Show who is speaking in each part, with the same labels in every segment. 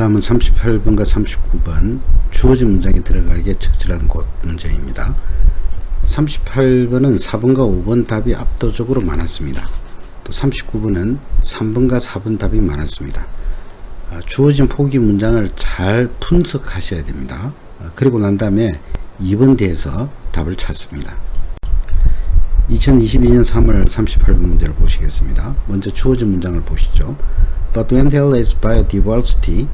Speaker 1: 다음은 38번과 39번 주어진 문장에 들어가기에 적절한 곳 문제입니다. 38번은 4번과 5번 답이 압도적으로 많았습니다. 또 39번은 3번과 4번 답이 많았습니다. 주어진 포기 문장을 잘 분석하셔야 됩니다. 그리고 난 다음에 2번 뒤에서 답을 찾습니다. 2022년 3월 38번 문제를 보시겠습니다. 먼저 주어진 문장을 보시죠. But when there is biodiversity,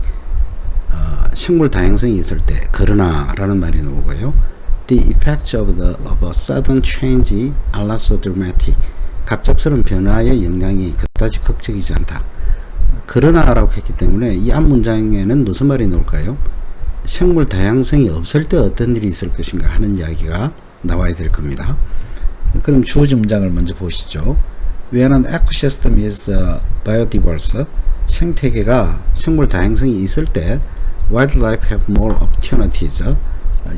Speaker 1: 식물 다양성이 있을 때, 그러나 라는 말이 나오고요. The effects of a sudden change are not so dramatic. 갑작스러운 변화의 영향이 그다지 극적이지 않다. 그러나 라고 했기 때문에 이 앞 문장에는 무슨 말이 나올까요? 식물 다양성이 없을 때 어떤 일이 있을 것인가 하는 이야기가 나와야 될 겁니다. 그럼 주어진 문장을 먼저 보시죠. When an ecosystem is biodiverse, 생태계가 식물 다양성이 있을 때 wildlife have more opportunities,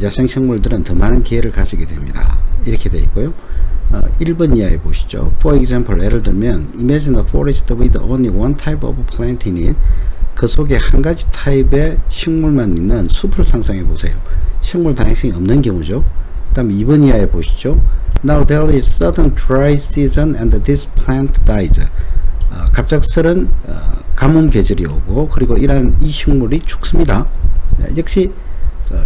Speaker 1: 야생생물들은 더 많은 기회를 가지게 됩니다. 이렇게 되어 있고요. 1번 이하에 보시죠. For example, 예를 들면 Imagine a forest with only one type of plant in it. 그 속에 한 가지 타입의 식물만 있는 숲을 상상해 보세요. 식물 다양성이 없는 경우죠. 그 다음 2번 이하에 보시죠. Now there is sudden dry season and this plant dies. 갑작스런 가뭄 계절이 오고 그리고 이 식물이 죽습니다. 역시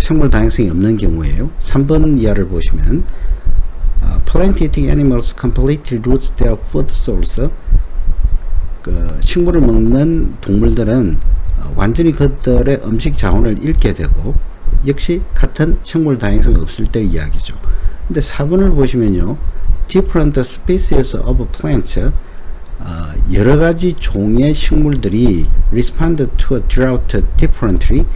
Speaker 1: 식물 다양성이 없는 경우에요. 3번 이하를 보시면 Plant eating animals completely lose their food source. 식물을 먹는 동물들은 완전히 그들의 음식 자원을 잃게 되고 역시 같은 식물 다양성이 없을 때 이야기죠. 근데 4번을 보시면요. Different species of plants, 여러 가지 종의 식물들이 respond to a drought differently,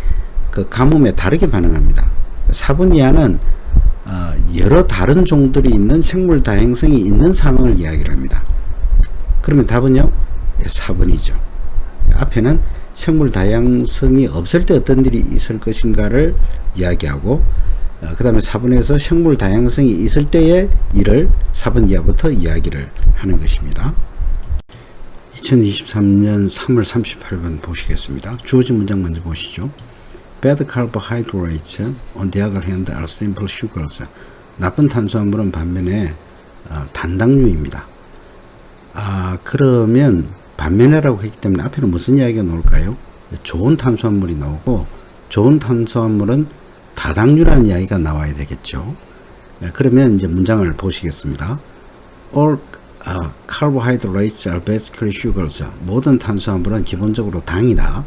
Speaker 1: 그 가뭄에 다르게 반응합니다. 4번 이하는 여러 다른 종들이 있는 식물 다양성이 있는 상황을 이야기를 합니다. 그러면 답은요? 4번이죠. 앞에는 식물 다양성이 없을 때 어떤 일이 있을 것인가를 이야기하고 그 다음에 4번에서 식물 다양성이 있을 때의 일을 4번 이하부터 이야기를 하는 것입니다. 2023년 3월 38번 보시겠습니다. 주어진 문장 먼저 보시죠. Bad carbohydrates, on the other hand, are simple sugars. 나쁜 탄수화물은 반면에 단당류입니다. 그러면 반면에라고 했기 때문에 앞에는 무슨 이야기가 나올까요? 좋은 탄수화물이 나오고 좋은 탄수화물은 다당류라는 이야기가 나와야 되겠죠. 그러면 이제 문장을 보시겠습니다. All carbohydrates are basically sugars. 모든 탄수화물은 기본적으로 당이다.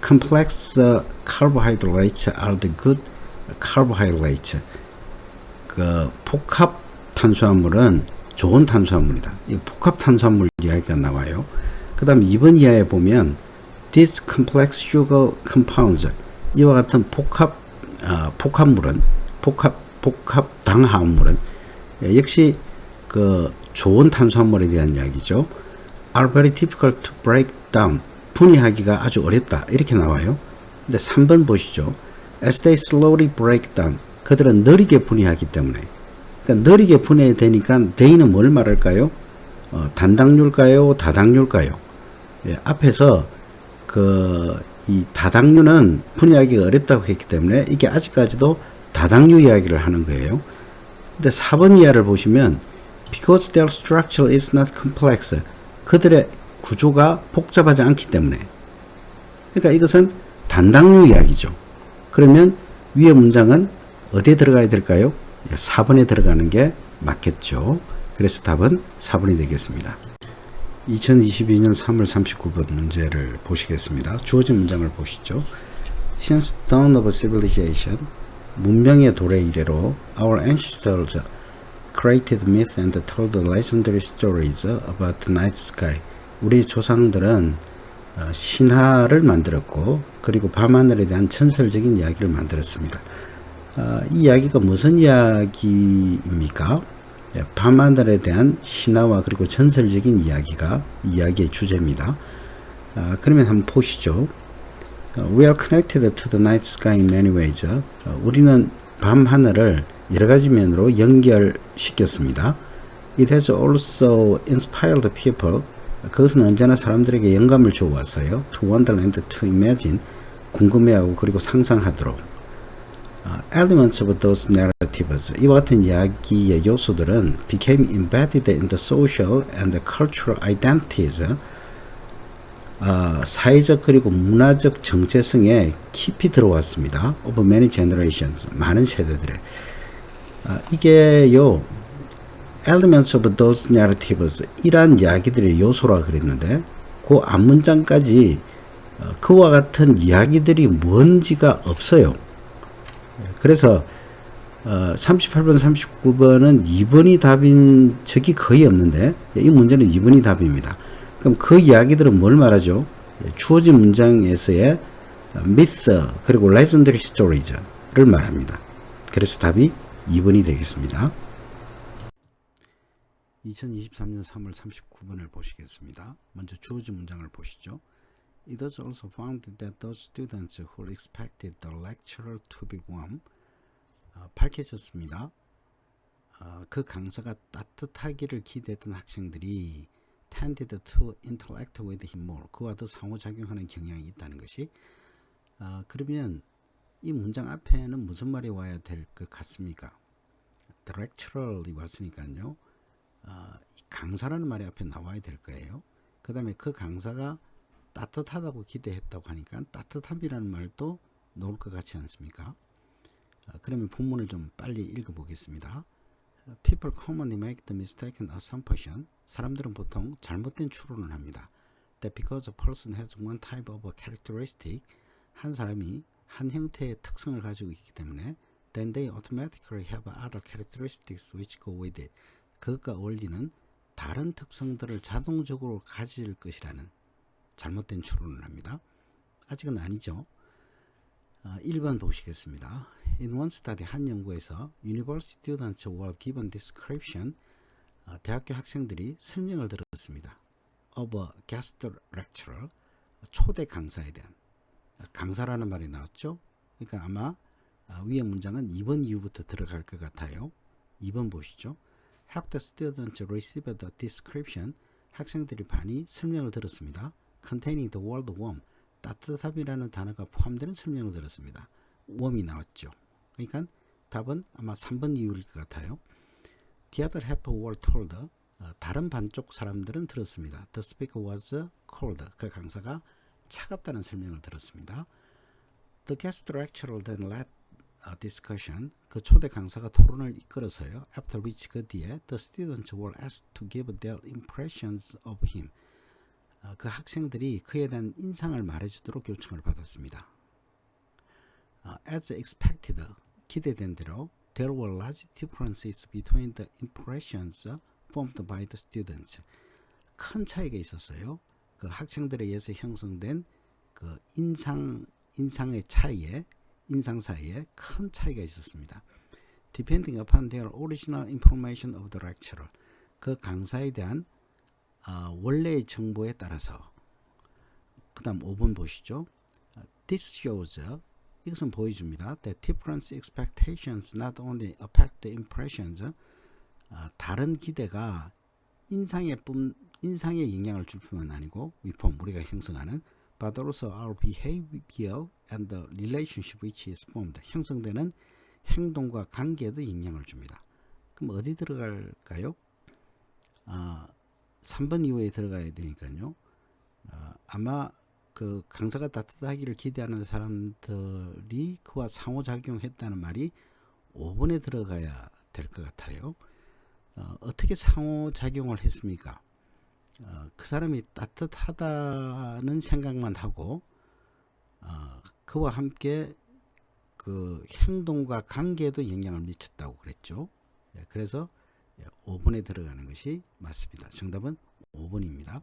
Speaker 1: Complex carbohydrates are the good carbohydrates. 그 복합 탄수화물은 좋은 탄수화물이다. 이 복합 탄수화물 이야기가 나와요. 그 다음 2번 이하에 보면 These complex sugar compounds, 이와 같은 복합물은 복합 당화합물은 역시 그 좋은 탄수화물에 대한 이야기죠. Are very difficult to break down. 분해하기가 아주 어렵다. 이렇게 나와요. 근데 3번 보시죠. As they slowly break down. 그들은 느리게 분해하기 때문에. 그러니까 느리게 분해되니까 they는 뭘 말할까요? 단당류일까요? 다당류일까요? 예, 앞에서 이 다당류는 분해하기가 어렵다고 했기 때문에 이게 아직까지도 다당류 이야기를 하는 거예요. 근데 4번 이하를 보시면 Because their structure is not complex. 그들의 구조가 복잡하지 않기 때문에. 그러니까 이것은 단당류 이야기죠. 그러면 위의 문장은 어디에 들어가야 될까요? 4번에 들어가는 게 맞겠죠. 그래서 답은 4번이 되겠습니다. 2022년 3월 39번 문제를 보시겠습니다. 주어진 문장을 보시죠. Since dawn of civilization, 문명의 도래 이래로 our ancestors created myth and told legendary stories about the night sky. 우리 조상들은 신화를 만들었고 그리고 밤하늘에 대한 전설적인 이야기를 만들었습니다. 이 이야기가 무슨 이야기입니까? 밤하늘에 대한 신화와 그리고 전설적인 이야기가 이야기의 주제입니다. 그러면 한번 보시죠. We are connected to the night sky in many ways. 우리는 밤하늘을 여러 가지 면으로 연결시켰습니다. It has also inspired people. 그것은 언제나 사람들에게 영감을 주어왔어요. To wonder and to imagine. 궁금해하고 그리고 상상하도록. Elements of those narratives. 이와 같은 이야기의 요소들은 became embedded in the social and the cultural identities. 사회적 그리고 문화적 정체성에 깊이 들어왔습니다. Over many generations. 많은 세대들에. 이게요. Elements of those narratives. 이러한 이야기들의 요소라 그랬는데 그 앞문장까지 그와 같은 이야기들이 뭔지가 없어요. 그래서 38번, 39번은 2번이 답인 적이 거의 없는데 이 문제는 2번이 답입니다. 그럼 그 이야기들은 뭘 말하죠? 주어진 문장에서의 myth 그리고 legendary stories를 말합니다. 그래서 답이 2번이 되겠습니다. 2023년 3월 39번을 보시겠습니다. 먼저 주어진 문장을 보시죠. It was also found that those students who expected the lecturer to be warm 밝혀졌습니다. 그 강사가 따뜻하기를 기대했던 학생들이 tended to interact with him more. 그와 더 상호작용하는 경향이 있다는 것이 그러면 이 문장 앞에는 무슨 말이 와야 될 것 같습니까? The lecturer이 왔으니까요. 강사라는 말이 앞에 나와야 될 거예요. 그 다음에 그 강사가 따뜻하다고 기대했다고 하니까 따뜻함이라는 말도 나올 것 같지 않습니까? 그러면 본문을 좀 빨리 읽어보겠습니다. People commonly make the mistaken assumption. 사람들은 보통 잘못된 추론을 합니다. That because a person has one type of a characteristic, 한 사람이 한 형태의 특성을 가지고 있기 때문에 then they automatically have other characteristics which go with it. 그것과 어울리는 다른 특성들을 자동적으로 가질 것이라는 잘못된 추론을 합니다. 아직은 아니죠. 1번 보시겠습니다. In one study, 한 연구에서 university students were given description, 대학교 학생들이 설명을 들었습니다. Of a guest lecturer, 초대 강사에 대한. 강사라는 말이 나왔죠. 그러니까 아마 위의 문장은 2번 이후부터 들어갈 것 같아요. 2번 보시죠. Help the students receive the description, 학생들이 많이 설명을 들었습니다. Containing the word warm, 따뜻함이라는 단어가 포함되는 설명을 들었습니다. warm이 나왔죠. 그러니까 답은 아마 3번 이유일 것 같아요. The other half were told, 다른 반쪽 사람들은 들었습니다. The speaker was cold, 그 강사가 차갑다는 설명을 들었습니다. The guest lecturer then led a discussion, 그 초대 강사가 토론을 이끌어서요. After which, 그 뒤에 the students were asked to give their impressions of him, 그 학생들이 그에 대한 인상을 말해주도록 요청을 받았습니다. As expected, 기대된 대로 there were large differences between the impressions formed by the students. 큰 차이가 있었어요. 그 학생들에 의해서 형성된 그 인상의 차이에, 인상 사이에 큰 차이가 있었습니다. Depending upon their original information of the lecturer, 그 강사에 대한 원래의 정보에 따라서. 그 다음 5번 보시죠. This shows, 이것은 보여줍니다. That different expectations not only affect the impressions, 다른 기대가 인상에 영향을 줄 뿐만 아니고 위폼, 우리가 형성하는 but also our behavior and the relationship which is formed, 형성되는 행동과 관계에도 영향을 줍니다. 그럼 어디 들어갈까요? 3번 이후에 들어가야 되니까요. 아마 그 강사가 따뜻하기를 기대하는 사람들이 그와 상호작용했다는 말이 5번에 들어가야 될 것 같아요. 어떻게 상호작용을 했습니까? 그 사람이 따뜻하다는 생각만 하고 그와 함께 그 행동과 관계에도 영향을 미쳤다고 그랬죠. 그래서 5번에 들어가는 것이 맞습니다. 정답은 5번입니다.